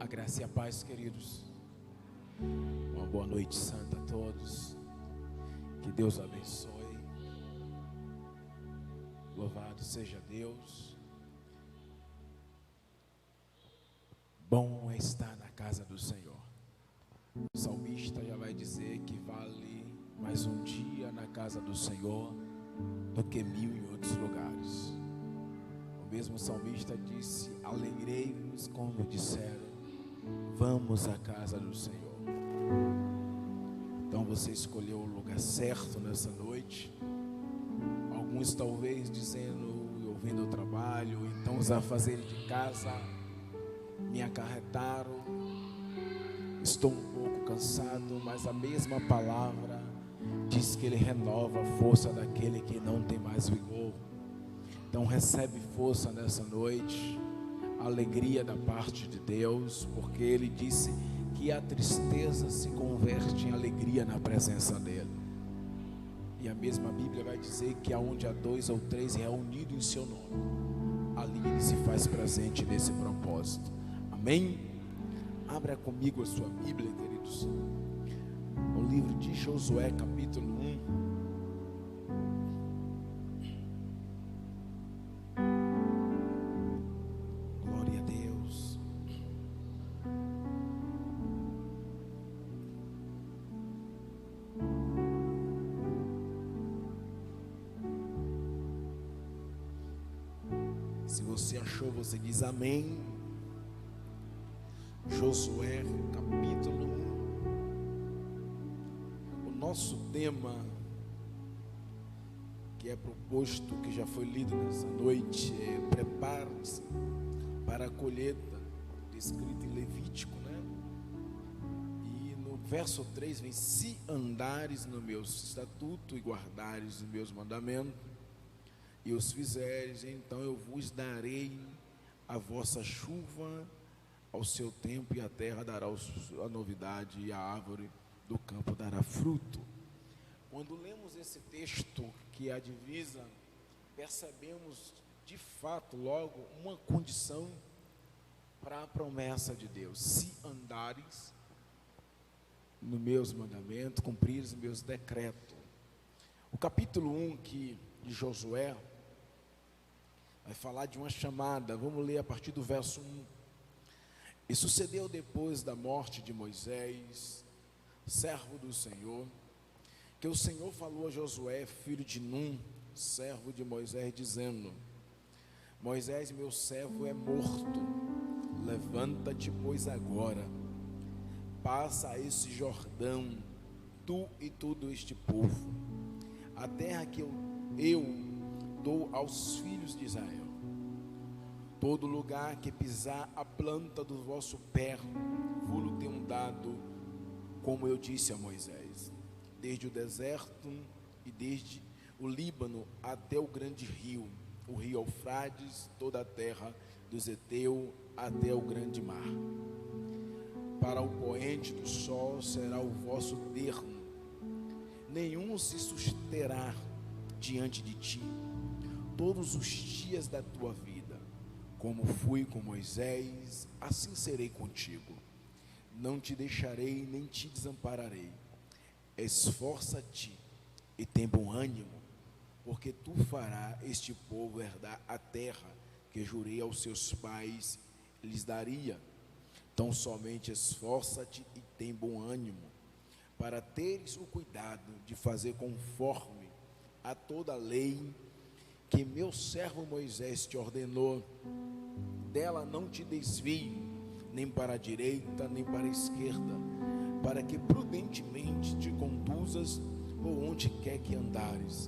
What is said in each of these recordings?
A graça e a paz, queridos. Uma boa noite santa a todos. Que Deus abençoe. Louvado seja Deus. Bom é estar na casa do Senhor. O salmista já vai dizer que vale mais um dia na casa do Senhor do que 1000 em outros lugares. O mesmo salmista disse: alegrei-vos quando disseram, vamos à casa do Senhor. Então você escolheu o lugar certo nessa noite. Alguns talvez dizendo, ouvindo o trabalho, então os afazeres de casa me acarretaram, estou um pouco cansado, mas a mesma palavra diz que Ele renova a força daquele que não tem mais vigor. Então recebe força nessa noite, alegria da parte de Deus, porque Ele disse que a tristeza se converte em alegria na presença dEle. E a mesma Bíblia vai dizer que aonde há 2 ou 3 reunidos em seu nome, ali Ele se faz presente nesse propósito. Amém? Abra comigo a sua Bíblia, queridos, no livro de Josué, capítulo 1. Se você achou, você diz amém. Josué capítulo 1. O nosso tema, que é proposto, que já foi lido nessa noite, é prepare-se para a colheita, descrito em Levítico, né? E no verso 3 vem: se andares no meu estatuto e guardares os meus mandamentos e os fizeres, então eu vos darei a vossa chuva ao seu tempo, e a terra dará a novidade, e a árvore do campo dará fruto. Quando lemos esse texto, que é a divisa, percebemos de fato logo uma condição para a promessa de Deus: se andares nos meus mandamentos, cumprires os meus decretos. O capítulo 1 de Josué vai falar de uma chamada. Vamos ler a partir do verso 1. E sucedeu depois da morte de Moisés, servo do Senhor, que o Senhor falou a Josué, filho de Num, servo de Moisés, dizendo: Moisés, meu servo, é morto. Levanta-te, pois, agora, passa esse Jordão, tu e todo este povo, a terra que eu dou aos filhos de Israel. Todo lugar que pisar a planta do vosso pé, vos tenho dado, como eu disse a Moisés, desde o deserto e desde o Líbano até o grande rio, o rio Eufrates, toda a terra dos heteus até o grande mar. Para o poente do sol será o vosso termo, nenhum se susterá diante de ti todos os dias da tua vida. Como fui com Moisés, assim serei contigo. Não te deixarei, nem te desampararei. Esforça-te e tem bom ânimo, porque tu farás este povo herdar a terra que jurei aos seus pais, lhes daria. Então somente esforça-te e tem bom ânimo, para teres o cuidado de fazer conforme a toda a lei que meu servo Moisés te ordenou. Dela não te desvie, nem para a direita, nem para a esquerda, para que prudentemente te conduzas por onde quer que andares.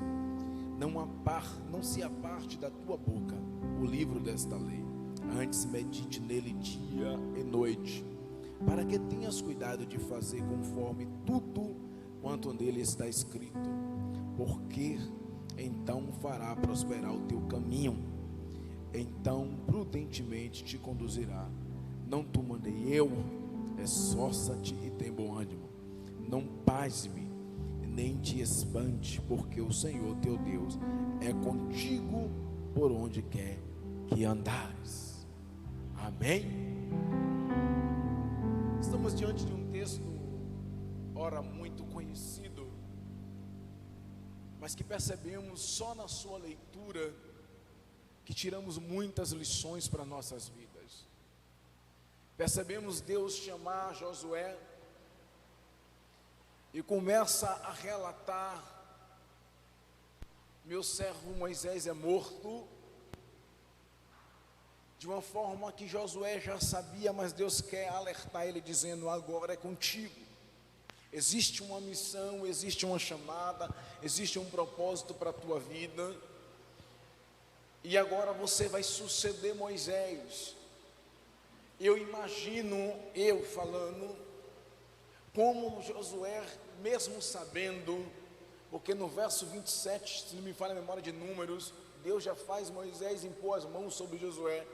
Não se aparte da tua boca o livro desta lei, antes medite nele dia e noite, para que tenhas cuidado de fazer conforme tudo quanto nele está escrito, porque então fará prosperar o teu caminho, então prudentemente te conduzirá. Não te mandei eu? Esforça-te e tem bom ânimo. Não pasme, nem te espante, porque o Senhor teu Deus é contigo por onde quer que andares. Amém? Estamos diante de um texto, ora, muito conhecido, mas que percebemos só na sua leitura que tiramos muitas lições para nossas vidas. Percebemos Deus chamar Josué e começa a relatar: meu servo Moisés é morto, de uma forma que Josué já sabia, mas Deus quer alertar ele, dizendo: agora é contigo. Existe uma missão, existe uma chamada, existe um propósito para a tua vida, e agora você vai suceder Moisés. Eu imagino, eu falando, como Josué, mesmo sabendo, porque no verso 27, se não me falha a memória de Números, Deus já faz Moisés impor as mãos sobre Josué,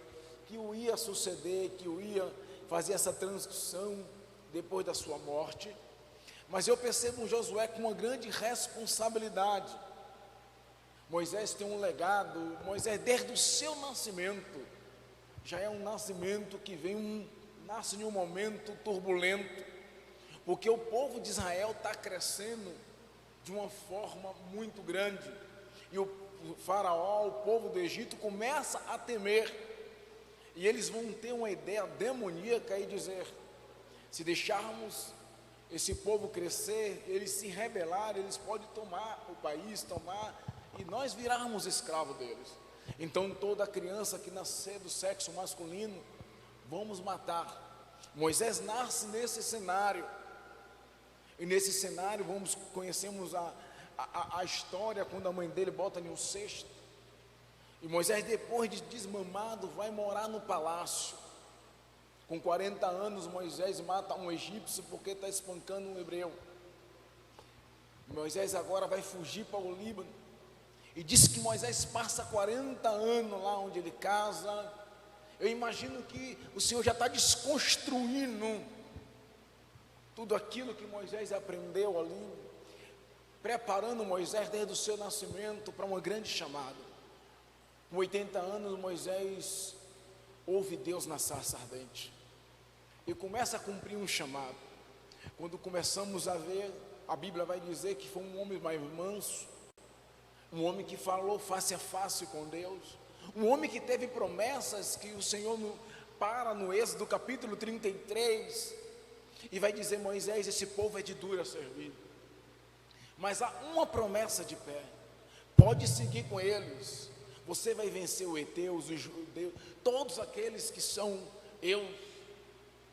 que o ia suceder, que o ia fazer essa transição depois da sua morte. Mas eu percebo um Josué com uma grande responsabilidade. Moisés tem um legado. Moisés, desde o seu nascimento, já é um nascimento que nasce em um momento turbulento, porque o povo de Israel está crescendo de uma forma muito grande, e o faraó, o povo do Egito, começa a temer, e eles vão ter uma ideia demoníaca e dizer: se deixarmos esse povo crescer, eles se rebelarem, eles podem tomar o país, e nós virarmos escravos deles. Então toda criança que nascer do sexo masculino, vamos matar. Moisés nasce nesse cenário, e nesse cenário conhecemos a história, quando a mãe dele bota em um cesto, e Moisés, depois de desmamado, vai morar no palácio. Com 40 anos, Moisés mata um egípcio porque está espancando um hebreu. Moisés agora vai fugir para o Líbano, e diz que Moisés passa 40 anos lá onde ele casa. Eu imagino que o Senhor já está desconstruindo tudo aquilo que Moisés aprendeu ali, preparando Moisés desde o seu nascimento para uma grande chamada. Com 80 anos, Moisés ouve Deus na sarça ardente e começa a cumprir um chamado. Quando começamos a ver, a Bíblia vai dizer que foi um homem mais manso, um homem que falou face a face com Deus, um homem que teve promessas que o Senhor para no Êxodo capítulo 33, e vai dizer: Moisés, esse povo é de dura servir, mas há uma promessa de pé, pode seguir com eles, você vai vencer os heteus, os judeus, todos aqueles que são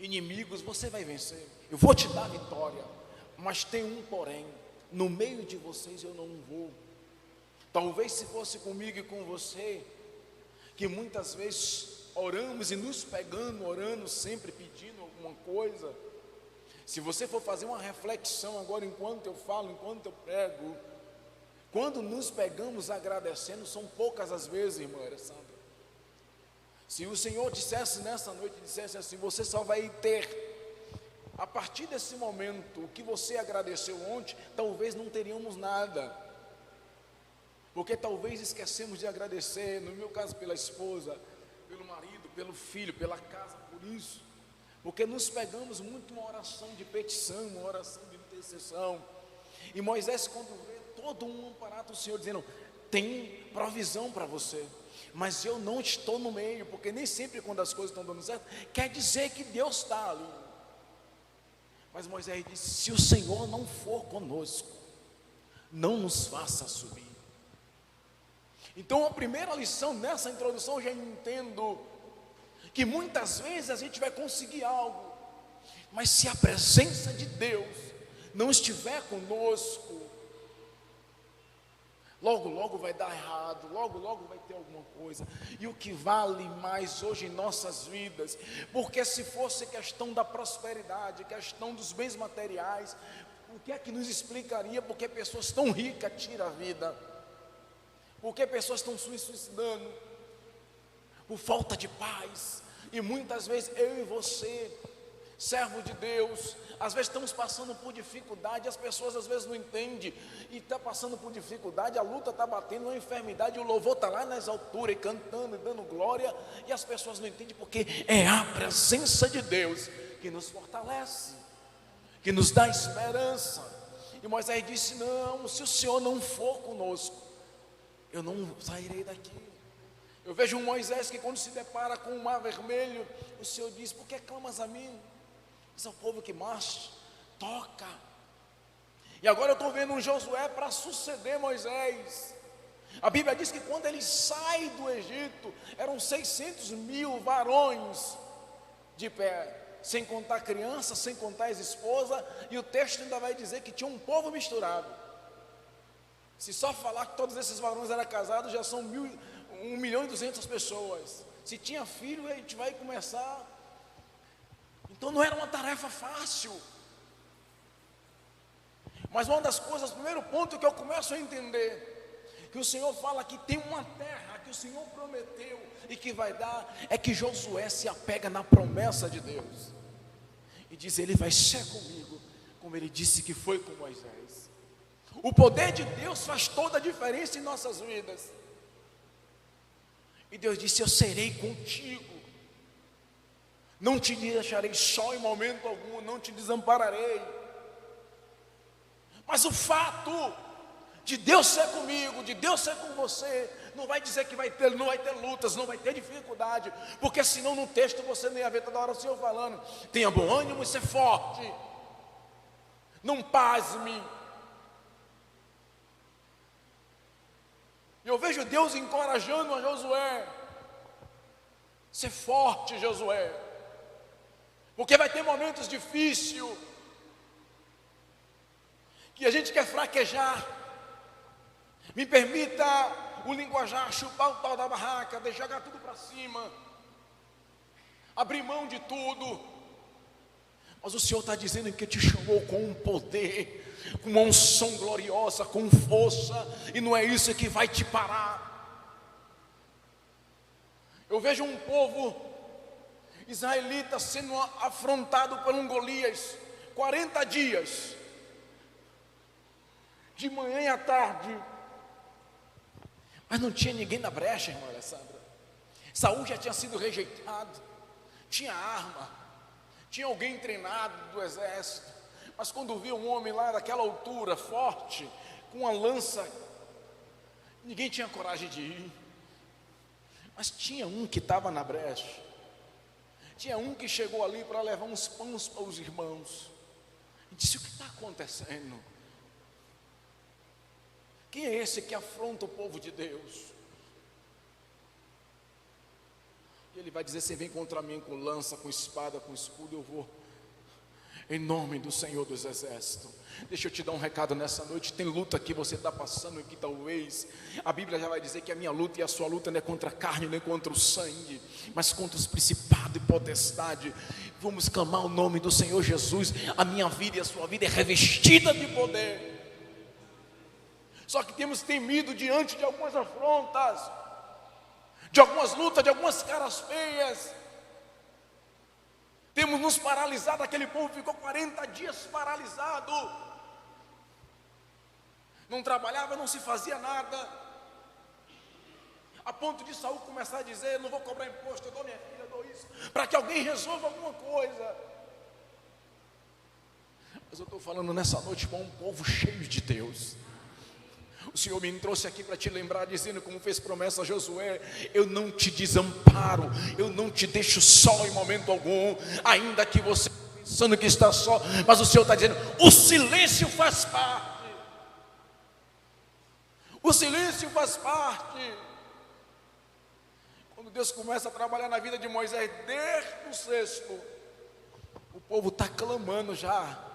inimigos, você vai vencer, eu vou te dar vitória, mas tem um porém: no meio de vocês eu não vou. Talvez se fosse comigo e com você, que muitas vezes oramos e nos pegamos orando, sempre pedindo alguma coisa. Se você for fazer uma reflexão agora, enquanto eu falo, enquanto eu prego, quando nos pegamos agradecendo, são poucas as vezes, irmã Sandra. Se o Senhor dissesse nessa noite, dissesse assim: você só vai ter, a partir desse momento, o que você agradeceu ontem, talvez não teríamos nada, porque talvez esquecemos de agradecer, no meu caso pela esposa, pelo marido, pelo filho, pela casa, por isso, porque nos pegamos muito uma oração de petição, uma oração de intercessão. E Moisés, quando vê todo um aparato, o Senhor dizendo: tem provisão para você, mas eu não estou no meio, porque nem sempre quando as coisas estão dando certo, quer dizer que Deus está ali. Mas Moisés disse: se o Senhor não for conosco, não nos faça subir. Então a primeira lição nessa introdução, eu já entendo que muitas vezes a gente vai conseguir algo, mas se a presença de Deus não estiver conosco, logo logo vai dar errado, logo logo vai ter alguma coisa. E o que vale mais hoje em nossas vidas, porque se fosse questão da prosperidade, questão dos bens materiais, o que é que nos explicaria porque pessoas tão ricas tiram a vida? Porque pessoas estão se suicidando por falta de paz? E muitas vezes eu e você, servo de Deus, às vezes estamos passando por dificuldade, as pessoas às vezes não entendem, e está passando por dificuldade, a luta está batendo, uma enfermidade, o louvor está lá nas alturas, e cantando e dando glória, e as pessoas não entendem, porque é a presença de Deus que nos fortalece. que nos dá esperança. E Moisés disse: não, se o Senhor não for conosco, eu não sairei daqui. Eu vejo um Moisés que, quando se depara com o mar vermelho, o Senhor diz: por que clamas a mim? Diz ao povo que marche, toca. E agora eu estou vendo um Josué para suceder Moisés. A Bíblia diz que quando ele sai do Egito, eram 600.000 varões de pé, sem contar crianças, sem contar as esposas, e o texto ainda vai dizer que tinha um povo misturado. Se só falar que todos esses varões eram casados, já são 1.200.000 pessoas. Se tinha filho, a gente vai começar. Então não era uma tarefa fácil. Mas uma das coisas, o primeiro ponto que eu começo a entender, que o Senhor fala que tem uma terra que o Senhor prometeu e que vai dar, é que Josué se apega na promessa de Deus e diz: ele vai ser comigo, como ele disse que foi com Moisés. O poder de Deus faz toda a diferença em nossas vidas. E Deus disse: eu serei contigo, não te deixarei só em momento algum, não te desampararei. Mas o fato de Deus ser comigo, de Deus ser com você, não vai dizer que não vai ter lutas, não vai ter dificuldade, porque senão no texto você nem ia ver toda hora o Senhor falando: tenha bom ânimo e ser forte, não pasme. Eu vejo Deus encorajando a Josué: ser forte, Josué, porque vai ter momentos difíceis, que a gente quer fraquejar. Me permita o linguajar, chupar o pau da barraca, jogar tudo para cima, abrir mão de tudo. Mas o Senhor está dizendo que te chamou com um poder, com uma unção gloriosa, com força, e não é isso que vai te parar. Eu vejo um povo israelita sendo afrontado por um Golias, 40 dias, de manhã e à tarde, mas não tinha ninguém na brecha, irmã Alessandra. Saul já tinha sido rejeitado, tinha arma, tinha alguém treinado do exército, mas quando viu um homem lá daquela altura, forte, com uma lança, ninguém tinha coragem de ir. Mas tinha um que estava na brecha, tinha um que chegou ali para levar uns pães para os irmãos, e disse: o que está acontecendo? Quem é esse que afronta o povo de Deus? E ele vai dizer: você vem contra mim com lança, com espada, com escudo, eu vou, em nome do Senhor dos Exércitos. Deixa eu te dar um recado nessa noite. Tem luta que você está passando aqui, talvez. A Bíblia já vai dizer que a minha luta e a sua luta não é contra a carne, nem contra o sangue, mas contra os principados e potestade. Vamos clamar o nome do Senhor Jesus. A minha vida e a sua vida é revestida de poder. Só que temos temido diante de algumas afrontas, de algumas lutas, de algumas caras feias. Temos nos paralisado. Aquele povo ficou 40 dias paralisado, não trabalhava, não se fazia nada, a ponto de Saul começar a dizer: não vou cobrar imposto, eu dou minha filha, eu dou isso, para que alguém resolva alguma coisa. Mas eu estou falando nessa noite com um povo cheio de Deus. O Senhor me trouxe aqui para te lembrar, dizendo, como fez promessa a Josué: eu não te desamparo, eu não te deixo só em momento algum, ainda que você pensando que está só, mas o Senhor está dizendo: o silêncio faz parte. O silêncio faz parte. Quando Deus começa a trabalhar na vida de Moisés, desde o sexto, o povo está clamando já,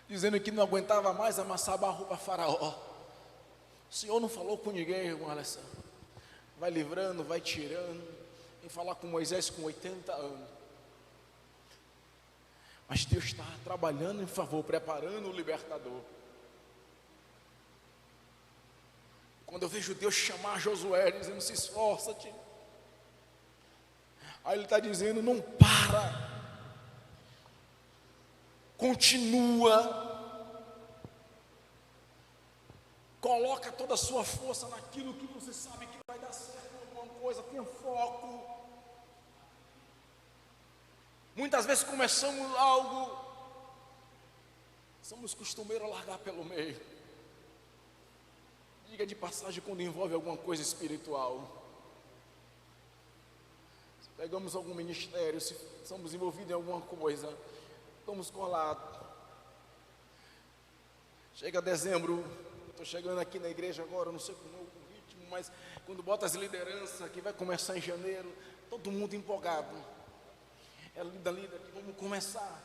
dizendo que não aguentava mais amassar barro para Faraó. O Senhor não falou com ninguém, irmão Alessandro. Vai livrando, vai tirando. Em falar com Moisés com 80 anos. Mas Deus está trabalhando em favor, preparando o libertador. Quando eu vejo Deus chamar Josué, dizendo: se esforça-te. Aí Ele está dizendo: não para. Continua, coloca toda a sua força naquilo que você sabe que vai dar certo em alguma coisa, tenha foco, Muitas vezes começamos algo, somos costumeiros a largar pelo meio. Diga de passagem, quando envolve alguma coisa espiritual. Se pegamos algum ministério, se somos envolvidos em alguma coisa, estamos colados. Chega dezembro, estou chegando aqui na igreja agora, não sei como é o ritmo, mas quando bota as lideranças, que vai começar em janeiro, todo mundo empolgado. É líder, que vamos começar.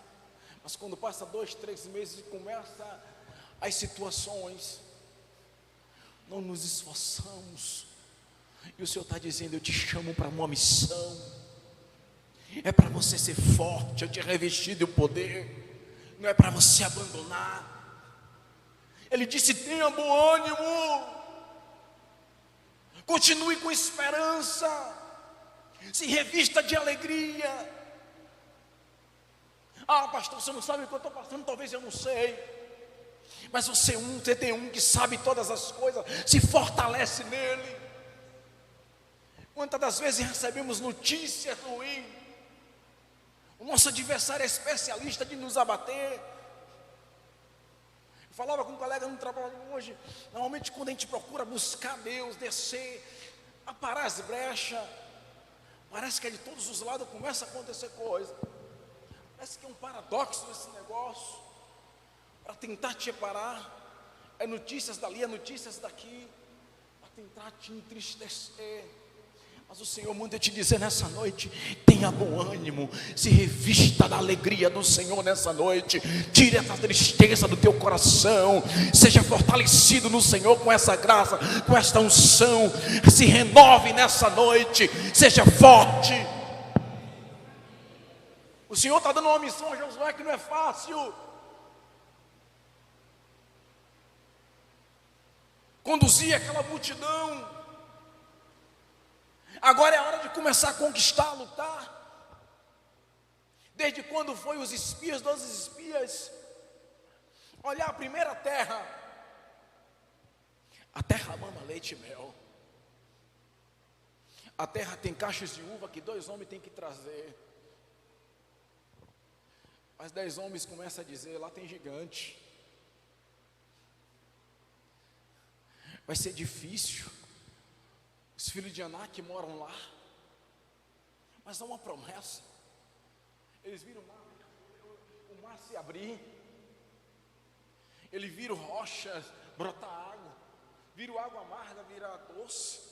Mas quando passa 2, 3 meses e começa as situações, não nos esforçamos. E o Senhor está dizendo: eu te chamo para uma missão. É para você ser forte, eu te revesti do poder. Não é para você abandonar. Ele disse: tenha bom ânimo. Continue com esperança. Se revista de alegria. Ah, pastor, você não sabe o que eu estou passando. Talvez eu não sei. Mas você tem um que sabe todas as coisas. Se fortalece nele. Quantas das vezes recebemos notícias ruins? O nosso adversário é especialista de nos abater. Eu falava com um colega no trabalho hoje. Normalmente quando a gente procura buscar Deus, descer, aparar as brechas, parece que de todos os lados começa a acontecer coisa. Parece que é um paradoxo esse negócio. Para tentar te parar, é notícias dali, é notícias daqui, para tentar te entristecer. Mas o Senhor manda te dizer nessa noite: tenha bom ânimo, se revista da alegria do Senhor nessa noite. Tire essa tristeza do teu coração, seja fortalecido no Senhor com essa graça, com esta unção. Se renove nessa noite, seja forte. O Senhor está dando uma missão a Josué que não é fácil. Conduzir aquela multidão. Agora é a hora de começar a conquistar, a lutar. Desde quando foi os espias, 12 espias, olhar a primeira terra. A terra mama leite e mel. A terra tem cachos de uva que 2 homens têm que trazer. Mas 10 homens começam a dizer: lá tem gigante. Vai ser difícil. Os filhos de Anak moram lá. Mas há uma promessa. Eles viram o mar se abrir. Eles viram rochas brotar água. Viram água amarga virar doce.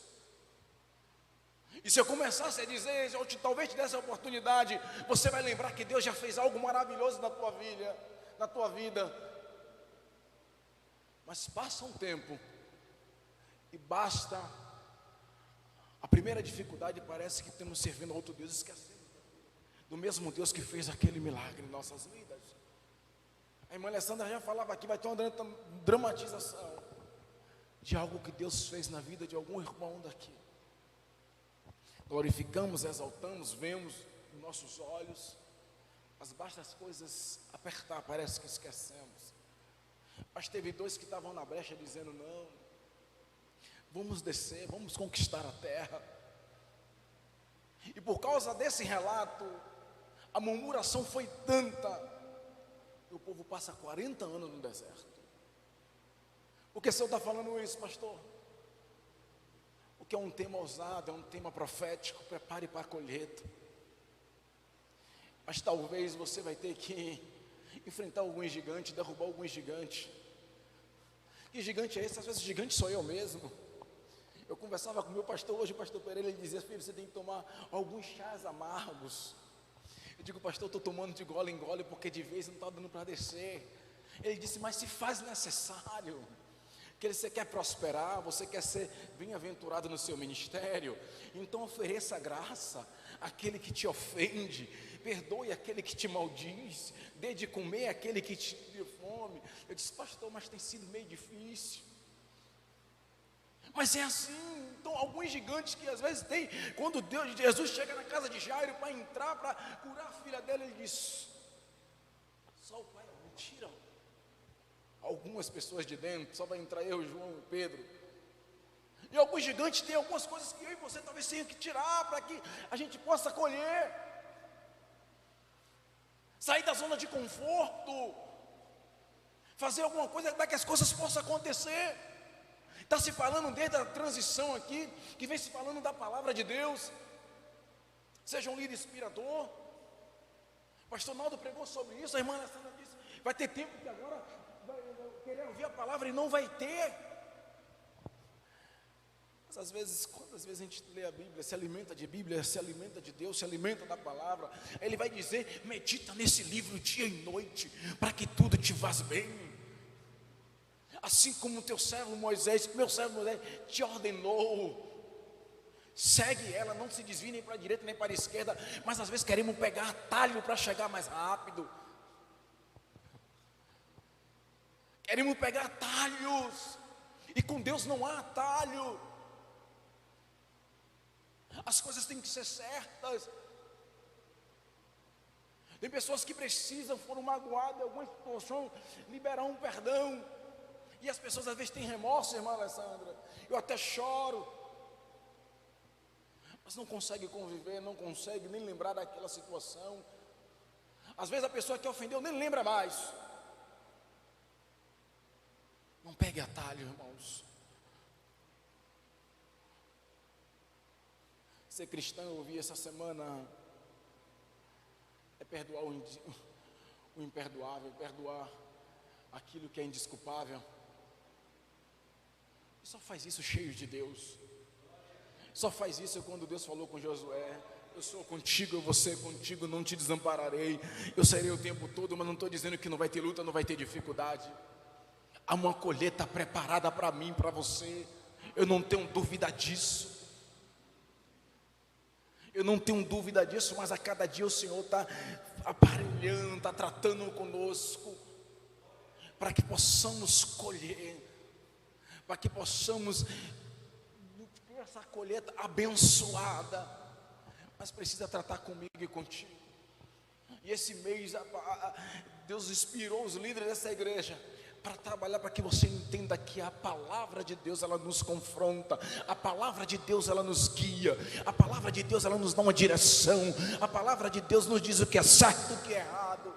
E se eu começasse a dizer, talvez te desse a oportunidade, você vai lembrar que Deus já fez algo maravilhoso na tua vida. Mas passa um tempo e basta. A primeira dificuldade parece que estamos servindo a outro Deus, esquecendo do mesmo Deus que fez aquele milagre em nossas vidas. A irmã Alessandra já falava aqui, vai ter uma dramatização de algo que Deus fez na vida de algum irmão daqui. Glorificamos, exaltamos, vemos nos nossos olhos, mas basta as coisas apertar, parece que esquecemos. Mas teve 2 que estavam na brecha dizendo: não, vamos descer, vamos conquistar a terra. E por causa desse relato, a murmuração foi tanta, que o povo passa 40 anos no deserto. Por que o Senhor está falando isso, pastor? Porque é um tema ousado, é um tema profético. Prepare para a colheita. Mas talvez você vai ter que enfrentar alguns gigantes, derrubar alguns gigantes. Que gigante é esse? Às vezes gigante sou eu mesmo. Eu conversava com o meu pastor hoje, o pastor Pereira, ele dizia: filho, você tem que tomar alguns chás amargos. Eu digo: pastor, eu estou tomando de gole em gole, porque de vez não está dando para descer. Ele disse: mas se faz necessário, que você quer prosperar, você quer ser bem-aventurado no seu ministério, então ofereça graça àquele que te ofende, perdoe aquele que te maldiz, dê de comer àquele que te deu fome. Eu disse: pastor, mas tem sido meio difícil. Mas é assim. Então alguns gigantes que às vezes tem, quando Jesus chega na casa de Jairo para entrar, para curar a filha dele, ele diz: só o pai, mentira. Algumas pessoas de dentro, só vai entrar eu, João e Pedro. E alguns gigantes têm algumas coisas que eu e você talvez tenha que tirar para que a gente possa colher. sair da zona de conforto, fazer alguma coisa para que as coisas possam acontecer. Está se falando desde a transição aqui, que vem se falando da palavra de Deus. Seja um líder inspirador. O pastor Naldo pregou sobre isso, a irmã Alessandra disse, vai ter tempo que agora vai querer ouvir a palavra e não vai ter. Mas às vezes, quantas vezes a gente lê a Bíblia, se alimenta de Bíblia, se alimenta de Deus, se alimenta da palavra, aí ele vai dizer, medita nesse livro dia e noite, para que tudo te vá bem. Assim como o teu servo Moisés, meu servo Moisés te ordenou, segue ela, não se desvie nem para a direita nem para a esquerda, mas às vezes queremos pegar atalho para chegar mais rápido, queremos pegar atalhos, e com Deus não há atalho, as coisas têm que ser certas. Tem pessoas que precisam, foram magoadas em alguma situação, liberar um perdão, e as pessoas às vezes têm remorso, irmã Alessandra, eu até choro, mas não consegue conviver, não consegue nem lembrar daquela situação. Às vezes a pessoa que ofendeu nem lembra mais. Não pegue atalho, irmãos. Ser cristão, eu ouvi essa semana, é perdoar o imperdoável, perdoar aquilo que é indesculpável. E só faz isso cheio de Deus. Só faz isso quando Deus falou com Josué, eu sou contigo, eu vou ser contigo, não te desampararei, eu serei o tempo todo. Mas não estou dizendo que não vai ter luta, não vai ter dificuldade. Há uma colheita preparada para mim, para você, eu não tenho dúvida disso. Eu não tenho dúvida disso, mas a cada dia o Senhor está aparelhando, está tratando conosco, para que possamos colher, para que possamos ter essa colheita abençoada. Mas precisa tratar comigo e contigo. E esse mês Deus inspirou os líderes dessa igreja para trabalhar, para que você entenda que a palavra de Deus, ela nos confronta, a palavra de Deus, ela nos guia, a palavra de Deus, ela nos dá uma direção, a palavra de Deus nos diz o que é certo e o que é errado.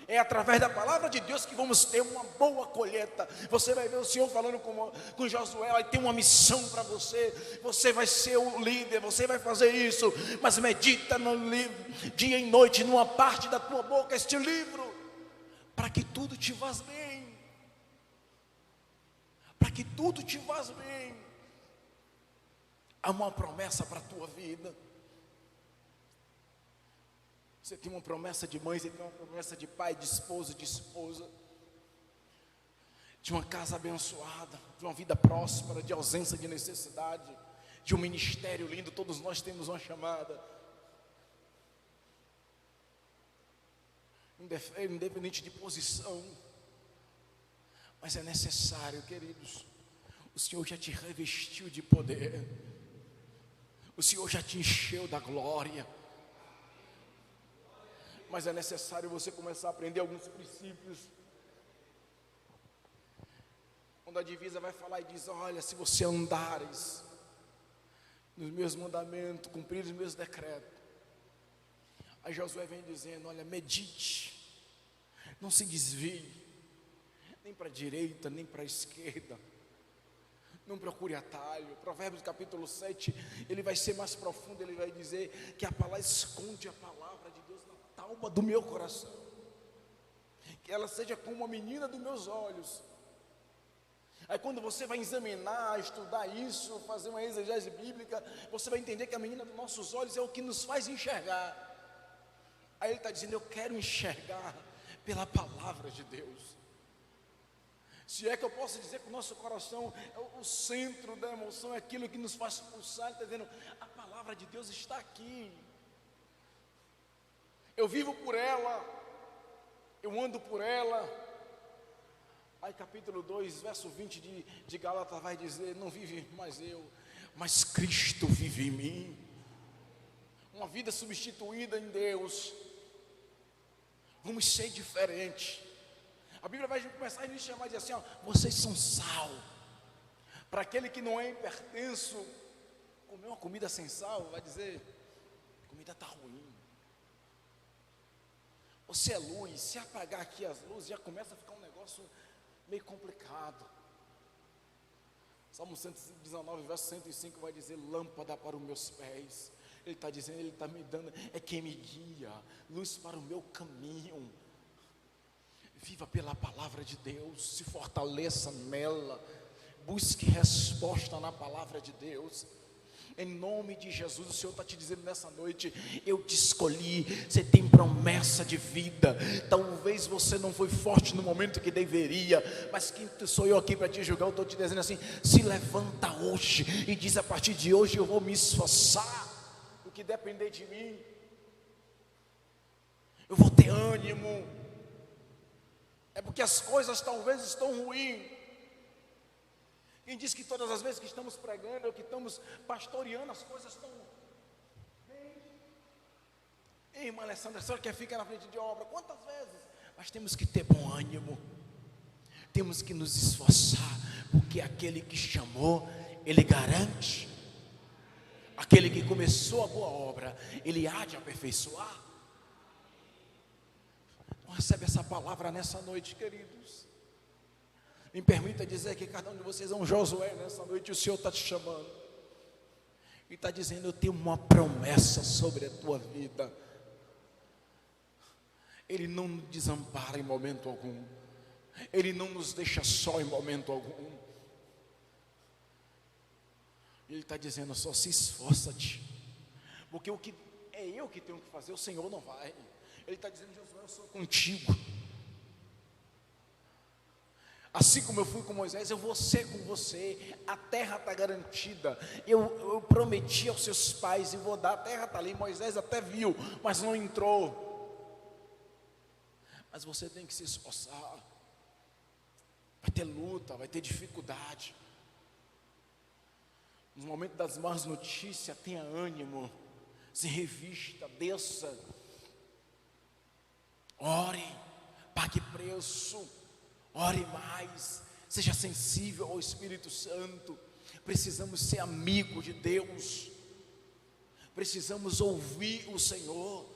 É através da palavra de Deus que vamos ter uma boa colheita. Você vai ver o Senhor falando com Josué, vai ter uma missão para você, você vai ser o líder, você vai fazer isso, mas medita no livro, dia e noite, numa parte da tua boca este livro, para que tudo te vá bem, para que tudo te vá bem. Há uma promessa para a tua vida. Você tem uma promessa de mãe, você tem uma promessa de pai, de esposo, de esposa, de uma casa abençoada, de uma vida próspera, de ausência de necessidade, de um ministério lindo. Todos nós temos uma chamada, independente de posição, mas é necessário, queridos. O Senhor já te revestiu de poder, o Senhor já te encheu da glória, mas é necessário você começar a aprender alguns princípios. Quando a divisa vai falar e diz, olha, se você andares nos meus mandamentos, cumprir os meus decretos, aí Josué vem dizendo, olha, medite, não se desvie, nem para a direita, nem para a esquerda, não procure atalho. Provérbios capítulo 7, ele vai ser mais profundo, ele vai dizer que a palavra esconde a palavra de Deus na alma do meu coração, que ela seja como a menina dos meus olhos. Aí quando você vai examinar, estudar isso, fazer uma exegese bíblica, você vai entender que a menina dos nossos olhos é o que nos faz enxergar. Aí ele está dizendo, eu quero enxergar pela palavra de Deus. Se é que eu posso dizer que o nosso coração é o centro da emoção, é aquilo que nos faz pulsar. Ele está dizendo, a palavra de Deus está aqui, eu vivo por ela, eu ando por ela. Aí capítulo 2, verso 20 de Gálatas vai dizer, não vive mais eu, mas Cristo vive em mim. Uma vida substituída em Deus. Vamos ser diferentes. A Bíblia vai começar a nos chamar e dizer assim, ó, vocês são sal. Para aquele que não é hipertenso, comer uma comida sem sal, vai dizer, a comida está ruim. Você é luz, se apagar aqui as luzes, já começa a ficar um negócio meio complicado. Salmo 119, verso 105 vai dizer: lâmpada para os meus pés. Ele está dizendo, Ele está me dando, é quem me guia, luz para o meu caminho. Viva pela palavra de Deus, se fortaleça nela, busque resposta na palavra de Deus. Em nome de Jesus, o Senhor está te dizendo nessa noite: eu te escolhi, você tem promessa de vida. Talvez você não foi forte no momento que deveria, mas quem sou eu aqui para te julgar? Eu estou te dizendo assim: se levanta hoje e diz: a partir de hoje eu vou me esforçar, o que depender de mim, eu vou ter ânimo. É porque as coisas talvez estão ruins. Quem diz que todas as vezes que estamos pregando ou que estamos pastoreando, as coisas estão bem? Ei, irmã Alessandra, a senhora quer ficar na frente de obra? Quantas vezes? Mas temos que ter bom ânimo, temos que nos esforçar, porque aquele que chamou, Ele garante. Aquele que começou a boa obra, Ele há de aperfeiçoar. Recebe essa palavra nessa noite, queridos. Me permita dizer que cada um de vocês é um Josué nessa noite. O Senhor está te chamando e está dizendo: eu tenho uma promessa sobre a tua vida. Ele não nos desampara em momento algum, Ele não nos deixa só em momento algum. Ele está dizendo: só se esforça-te, porque o que é eu que tenho que fazer, o Senhor não vai. Ele está dizendo: Josué, eu sou contigo. Assim como eu fui com Moisés, eu vou ser com você. A terra está garantida. Eu prometi aos seus pais e vou dar. A terra está ali. Moisés até viu, mas não entrou. Mas você tem que se esforçar. Vai ter luta, vai ter dificuldade. Nos momentos das más notícias, tenha ânimo, se revista, desça. Ore, pague preço, ore mais, seja sensível ao Espírito Santo. Precisamos ser amigos de Deus, precisamos ouvir o Senhor,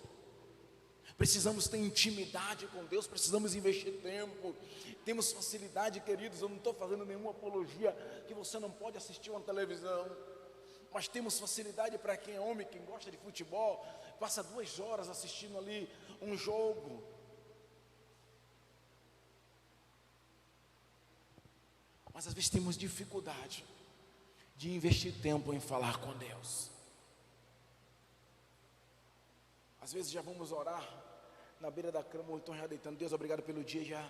precisamos ter intimidade com Deus, precisamos investir tempo. Temos facilidade, queridos, eu não estou fazendo nenhuma apologia que você não pode assistir uma televisão, mas temos facilidade para quem é homem, quem gosta de futebol, passa 2 horas assistindo ali um jogo. Mas às vezes temos dificuldade de investir tempo em falar com Deus. Às vezes já vamos orar na beira da cama, ou então já deitando: Deus, obrigado pelo dia, já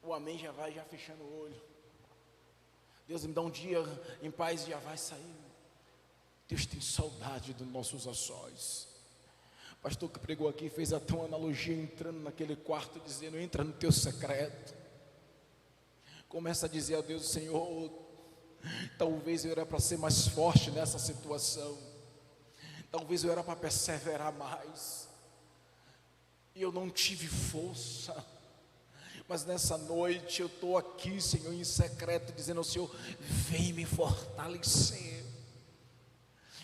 o amém já vai, já fechando o olho. Deus, me dá um dia em paz e já vai sair. Deus tem saudade dos nossos açóis. O pastor que pregou aqui fez até uma analogia, entrando naquele quarto, dizendo: entra no teu secreto. Começa a dizer a Deus: Senhor, talvez eu era para ser mais forte nessa situação, talvez eu era para perseverar mais, e eu não tive força. Mas nessa noite eu estou aqui, Senhor, em secreto, dizendo ao Senhor: vem me fortalecer,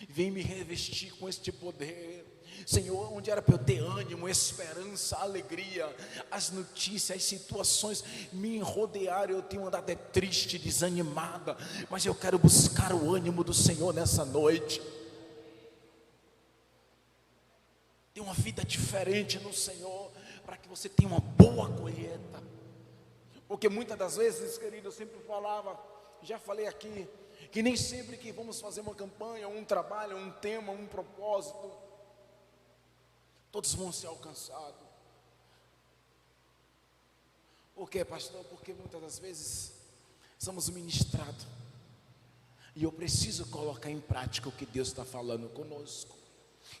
vem me revestir com este poder. Senhor, onde era para eu ter ânimo, esperança, alegria, as notícias, as situações me rodearam, eu tenho andado triste, desanimada, mas eu quero buscar o ânimo do Senhor nessa noite. Tem uma vida diferente no Senhor, para que você tenha uma boa colheita. Porque muitas das vezes, querido, eu sempre falava, já falei aqui, que nem sempre que vamos fazer uma campanha, um trabalho, um tema, um propósito, todos vão ser alcançados. Por quê, pastor? Porque muitas das vezes somos ministrados, e eu preciso colocar em prática o que Deus está falando conosco.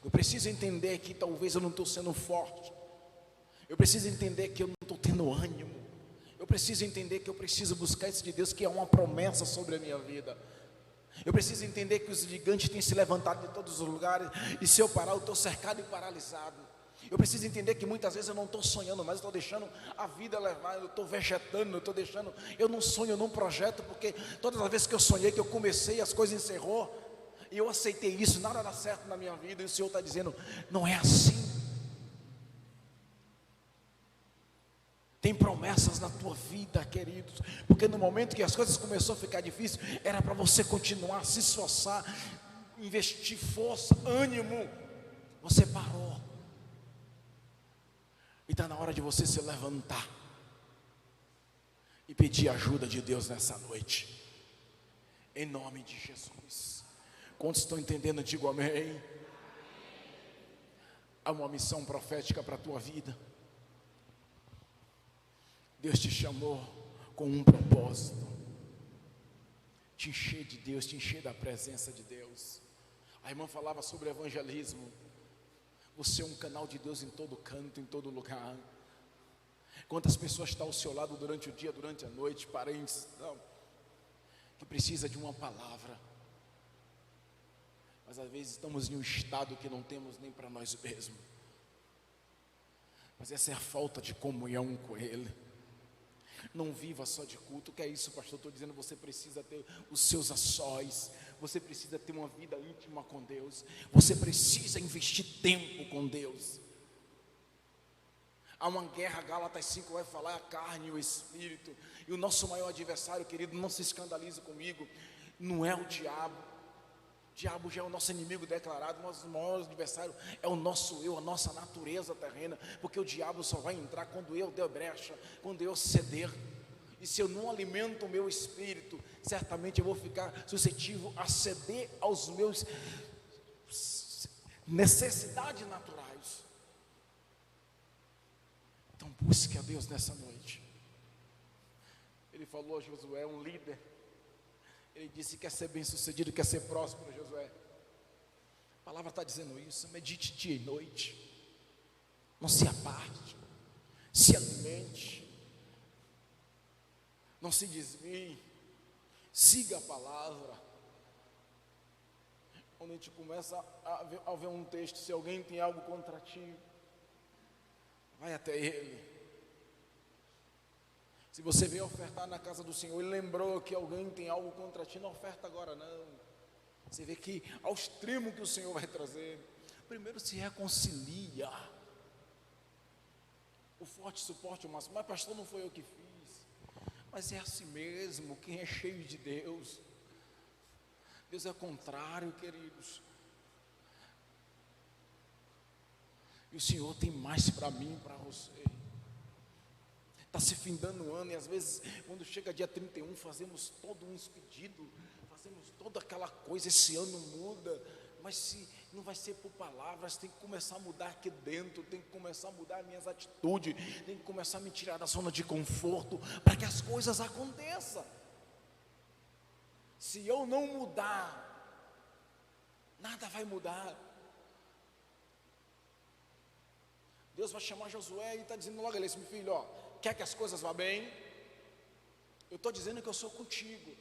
Eu preciso entender que talvez eu não estou sendo forte, eu preciso entender que eu não estou tendo ânimo, eu preciso entender que eu preciso buscar isso de Deus, que é uma promessa sobre a minha vida. Eu preciso entender que os gigantes têm se levantado de todos os lugares, e se eu parar eu estou cercado e paralisado. Eu preciso entender que muitas vezes eu não estou sonhando, mas eu estou deixando a vida levar, eu estou vegetando, eu não sonho num projeto, porque todas as vezes que eu sonhei, que eu comecei, as coisas encerrou, e eu aceitei isso, nada dá certo na minha vida, e o Senhor está dizendo: não é assim. promessas na tua vida, queridos, porque no momento que as coisas começaram a ficar difíceis, era para você continuar, se esforçar, investir força, ânimo. Você parou, e está na hora de você se levantar e pedir ajuda de Deus nessa noite, em nome de Jesus. Quantos estão entendendo? Digo amém. Há uma missão profética para a tua vida. Deus te chamou com um propósito: te encher de Deus, te encher da presença de Deus. A irmã falava sobre evangelismo. Você é um canal de Deus em todo canto, em todo lugar. Quantas pessoas estão ao seu lado durante o dia, durante a noite, parentes, não, que precisa de uma palavra, mas às vezes estamos em um estado que não temos nem para nós mesmos. Mas essa é a falta de comunhão com Ele. Não viva só de culto. O que é isso, pastor? Estou dizendo, você precisa ter os seus açóis, você precisa ter uma vida íntima com Deus, você precisa investir tempo com Deus. Há uma guerra, Gálatas 5 vai falar, a carne e o espírito, e o nosso maior adversário, querido, não se escandalize comigo, não é o diabo. O diabo já é o nosso inimigo declarado. Nosso maior adversário é o nosso eu, a nossa natureza terrena, porque o diabo só vai entrar quando eu der brecha, quando eu ceder. E se eu não alimento o meu espírito, certamente eu vou ficar suscetível a ceder aos meus necessidades naturais. Então busque a Deus nessa noite. Ele falou a Josué, um líder. Ele disse: quer ser bem sucedido, quer ser próspero, Josué. A palavra está dizendo isso. Medite dia e noite, não se aparte, se alimente, não se desvie, siga a palavra. Quando a gente começa a ver um texto, se alguém tem algo contra ti, vai até ele. Se você veio ofertar na casa do Senhor e lembrou que alguém tem algo contra ti, não oferta agora não. Você vê que ao extremo que o Senhor vai trazer, primeiro se reconcilia. O forte suporte o máximo. Mas pastor, não foi eu que fiz. Mas é assim mesmo, quem é cheio de Deus. Deus é contrário, queridos. E o Senhor tem mais para mim, para você. Está se findando o ano, e às vezes quando chega dia 31 fazemos todo um expedido, fazemos toda aquela coisa, esse ano muda, mas se não vai ser por palavras, tem que começar a mudar aqui dentro, tem que começar a mudar minhas atitudes, tem que começar a me tirar da zona de conforto, para que as coisas aconteçam. Se eu não mudar, nada vai mudar. Deus vai chamar Josué e está dizendo logo ali, meu filho, ó, quer que as coisas vá bem? Eu estou dizendo que eu sou contigo.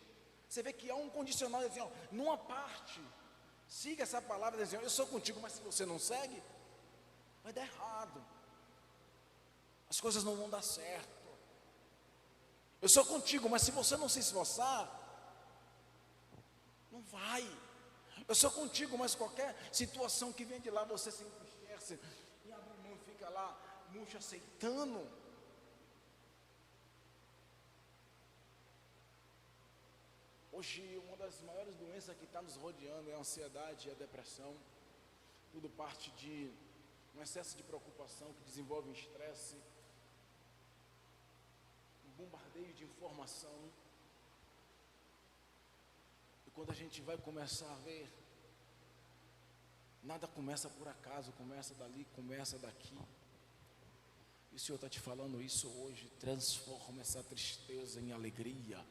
Você vê que há um condicional, assim, ó, numa parte, siga essa palavra, assim, ó, eu sou contigo, mas se você não segue, vai dar errado, as coisas não vão dar certo. Eu sou contigo, mas se você não se esforçar, não vai. Eu sou contigo, mas qualquer situação que vem de lá, você se entristece e abre mão, fica lá, murcho, aceitando. Hoje, uma das maiores doenças que está nos rodeando é a ansiedade e a depressão. Tudo parte de um excesso de preocupação que desenvolve um estresse, um bombardeio de informação. E quando a gente vai começar a ver, nada começa por acaso, começa dali, começa daqui. E o Senhor está te falando isso hoje. Transforma essa tristeza em alegria.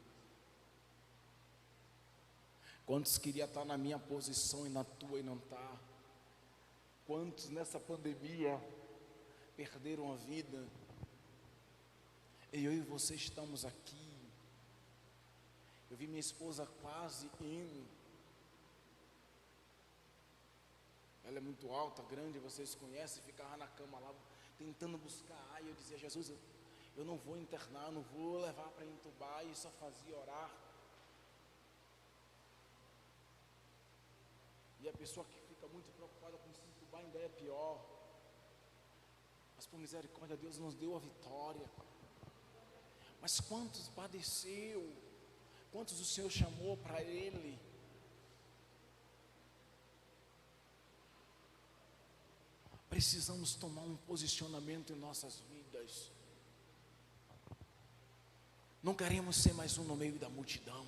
Quantos queriam estar na minha posição e na tua e não está? Quantos nessa pandemia perderam a vida? E eu e você estamos aqui. Eu vi minha esposa quase indo. Ela é muito alta, grande, vocês conhecem, ficava na cama lá, tentando buscar ar. E eu dizia: Jesus, eu não vou internar, não vou levar para entubar. E só fazia orar. E a pessoa que fica muito preocupada com se entubar ainda é pior. Mas por misericórdia, Deus nos deu a vitória. Mas quantos padeceu? Quantos o Senhor chamou para Ele? Precisamos tomar um posicionamento em nossas vidas. Não queremos ser mais um no meio da multidão.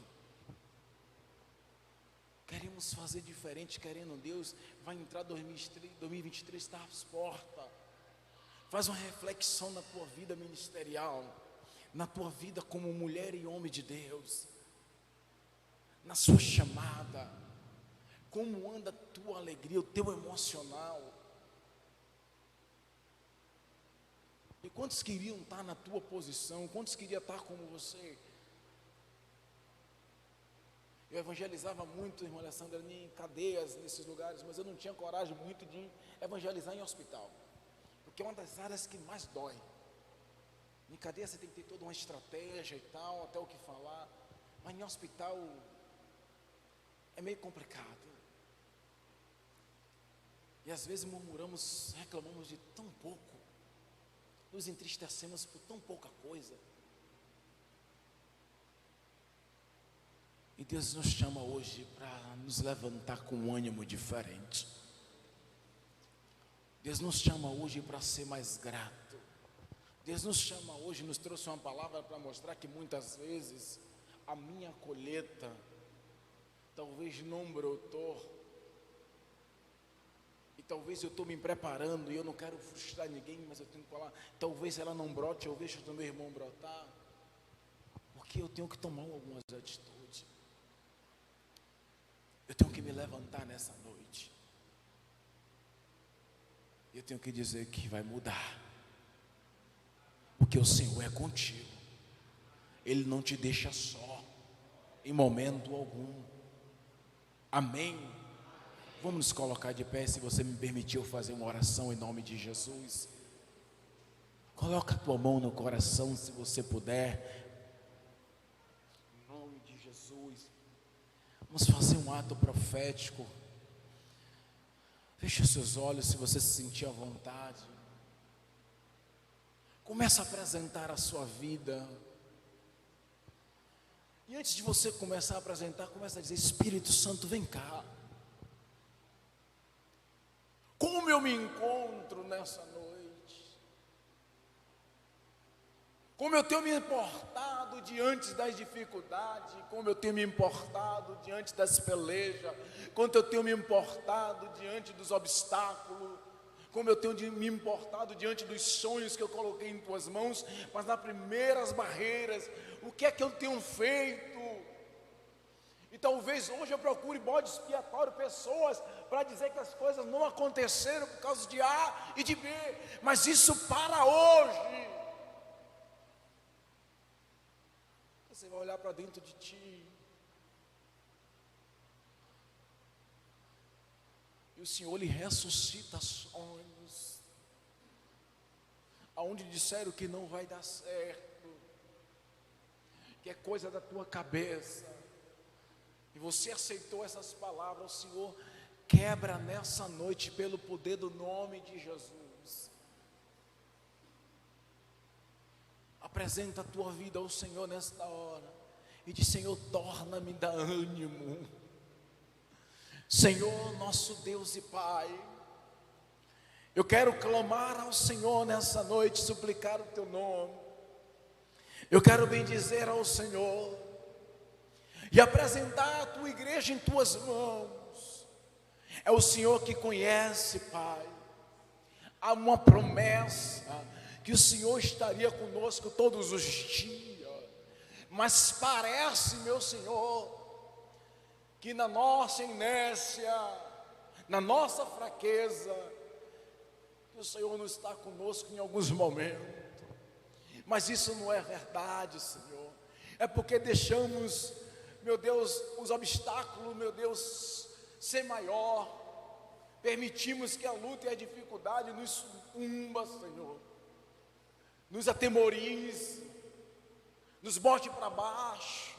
Queremos fazer diferente, querendo Deus. Vai entrar 2023, está às portas. Faz uma reflexão na tua vida ministerial, na tua vida como mulher e homem de Deus, na sua chamada. Como anda a tua alegria, o teu emocional? E quantos queriam estar na tua posição? Quantos queriam estar como você? Eu evangelizava muito, irmã Alessandra, em cadeias, nesses lugares, mas eu não tinha coragem muito de evangelizar em hospital, porque é uma das áreas que mais dói. Em cadeia você tem que ter toda uma estratégia e tal, até o que falar, mas em hospital é meio complicado. E às vezes murmuramos, reclamamos de tão pouco, nos entristecemos por tão pouca coisa. E Deus nos chama hoje para nos levantar com um ânimo diferente. Deus nos chama hoje para ser mais grato. Deus nos chama hoje, nos trouxe uma palavra para mostrar que muitas vezes a minha colheita talvez não brotou. E talvez eu estou me preparando e eu não quero frustrar ninguém, mas eu tenho que falar, talvez ela não brote, eu vejo o meu irmão brotar, porque eu tenho que tomar algumas atitudes. Eu tenho que me levantar nessa noite. Eu tenho que dizer que vai mudar, porque o Senhor é contigo. Ele não te deixa só, em momento algum. Amém? Vamos nos colocar de pé, se você me permitiu fazer uma oração em nome de Jesus. Coloca a tua mão no coração, se você puder. Em nome de Jesus. Vamos fazer um ato profético. Feche os seus olhos, se você se sentir à vontade. Começa a apresentar a sua vida. E antes de você começar a apresentar, começa a dizer: Espírito Santo, vem cá. Como eu me encontro nessa noite? Como eu tenho me importado diante das dificuldades? Como eu tenho me importado diante das pelejas? Como eu tenho me importado diante dos obstáculos? Como eu tenho me importado diante dos sonhos que eu coloquei em tuas mãos? Mas nas primeiras barreiras, o que é que eu tenho feito? E talvez hoje eu procure bode expiatório, pessoas para dizer que as coisas não aconteceram por causa de A e de B, mas isso para hoje. Você vai olhar para dentro de ti, e o Senhor lhe ressuscita sonhos, aonde disseram que não vai dar certo, que é coisa da tua cabeça, e você aceitou essas palavras. O Senhor quebra nessa noite pelo poder do nome de Jesus. Apresenta a tua vida ao Senhor nesta hora e diz: Senhor, torna-me da ânimo. Senhor, nosso Deus e Pai, eu quero clamar ao Senhor nessa noite, suplicar o teu nome. Eu quero bendizer ao Senhor e apresentar a tua igreja em tuas mãos. É o Senhor que conhece, Pai. Há uma promessa que o Senhor estaria conosco todos os dias, mas parece, meu Senhor, que na nossa inércia, na nossa fraqueza, que o Senhor não está conosco em alguns momentos. Mas isso não é verdade, Senhor. É porque deixamos, meu Deus, os obstáculos, meu Deus, ser maior. Permitimos que a luta e a dificuldade nos sucumba, Senhor, nos atemorize, nos bote para baixo.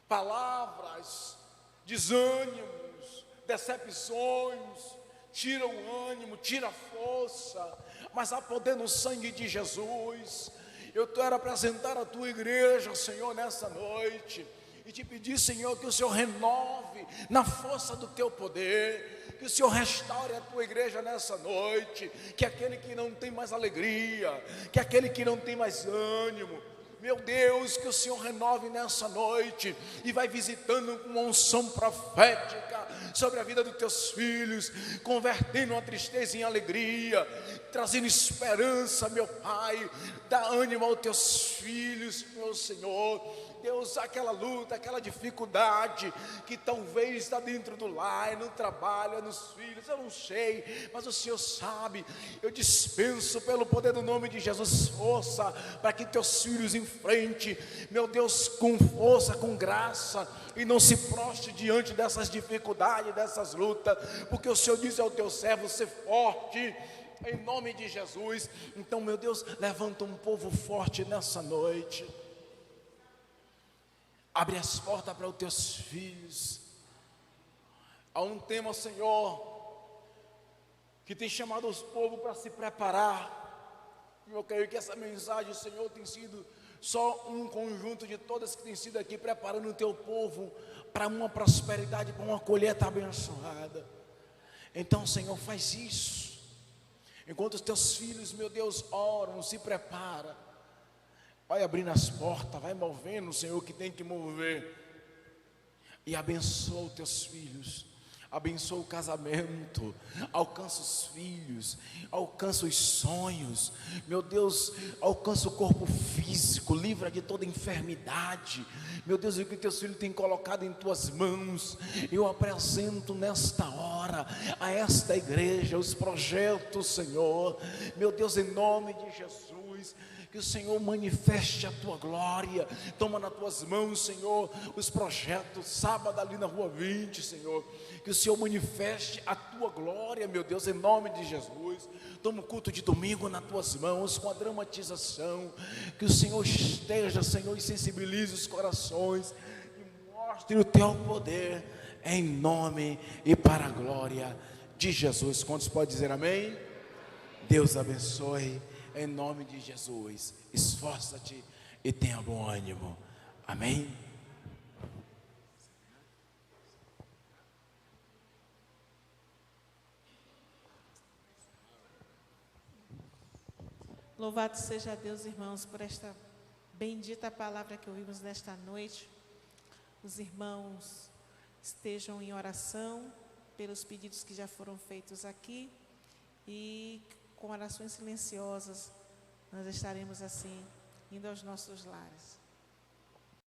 Palavras, desânimos, decepções, tira o ânimo, tira a força. Mas há poder no sangue de Jesus. Eu quero apresentar a tua igreja, Senhor, nessa noite, e te pedir, Senhor, que o Senhor renove na força do teu poder, que o Senhor restaure a tua igreja nessa noite, que aquele que não tem mais alegria, que aquele que não tem mais ânimo, meu Deus, que o Senhor renove nessa noite e vai visitando com uma unção profética sobre a vida dos teus filhos, convertendo a tristeza em alegria, trazendo esperança, meu Pai. Dá ânimo aos teus filhos, meu Senhor. Deus, aquela luta, aquela dificuldade que talvez está dentro do lar, no trabalho, nos filhos, eu não sei, mas o Senhor sabe. Eu dispenso pelo poder do nome de Jesus força para que teus filhos enfrente, meu Deus, com força, com graça, e não se prostre diante dessas dificuldades, dessas lutas, porque o Senhor diz ao teu servo: ser forte, em nome de Jesus. Então, meu Deus, levanta um povo forte nessa noite. Abre as portas para os teus filhos. Há um tema, Senhor, que tem chamado os povos para se preparar. Eu creio que essa mensagem, Senhor, tem sido só um conjunto de todas que tem sido aqui preparando o teu povo para uma prosperidade, para uma colheita abençoada. Então, Senhor, faz isso. Enquanto os teus filhos, meu Deus, oram, se prepara. Vai abrindo as portas, vai movendo, Senhor, o que tem que mover. E abençoa os teus filhos. Abençoa o casamento. Alcança os filhos. Alcança os sonhos. Meu Deus, alcança o corpo físico. Livra de toda enfermidade. Meu Deus, o que teus filhos têm colocado em tuas mãos, eu apresento nesta hora a esta igreja, os projetos, Senhor. Meu Deus, em nome de Jesus, que o Senhor manifeste a tua glória. Toma nas tuas mãos, Senhor, os projetos. Sábado ali na rua 20, Senhor, que o Senhor manifeste a tua glória, meu Deus, em nome de Jesus. Toma o culto de domingo nas tuas mãos, com a dramatização. Que o Senhor esteja, Senhor, e sensibilize os corações, e mostre o teu poder, em nome e para a glória de Jesus. Quantos podem dizer amém? Deus abençoe. Em nome de Jesus, esforça-te e tenha bom ânimo. Amém? Louvado seja Deus, irmãos, por esta bendita palavra que ouvimos nesta noite. Os irmãos estejam em oração pelos pedidos que já foram feitos aqui, e com orações silenciosas nós estaremos assim indo aos nossos lares.